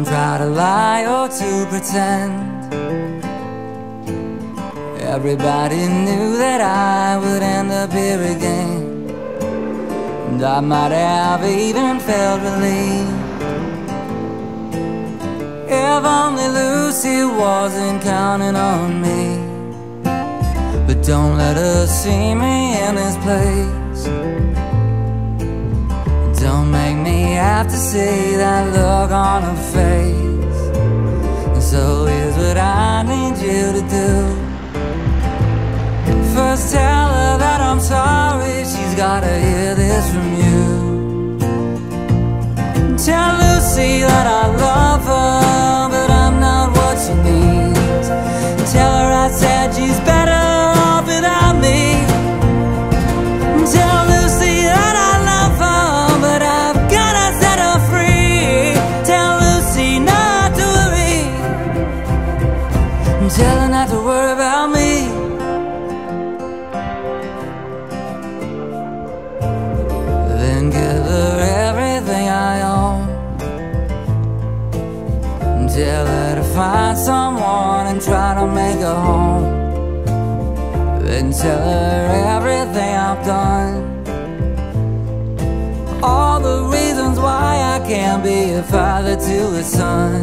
Don't try to lie or to pretend. Everybody knew that I would end up here again, and I might have even felt relieved if only Lucy wasn't counting on me. But don't let her see me in this place. Don't make me have to see that look on her face. And so here's what I need you to do. First tell her that I'm sorry, she's gotta hear this from you. Tell Lucy that I love her, but I'm not what she needs. Tell her I said she's better off without me. Tell Lucy that I love her, but I've gotta set her free. Tell Lucy not to worry. Tell her not to worry about me. Then give her everything I own. Tell her to find someone and try to make a home. Then tell her everything I've done, all the reasons why I can't be a father to a son.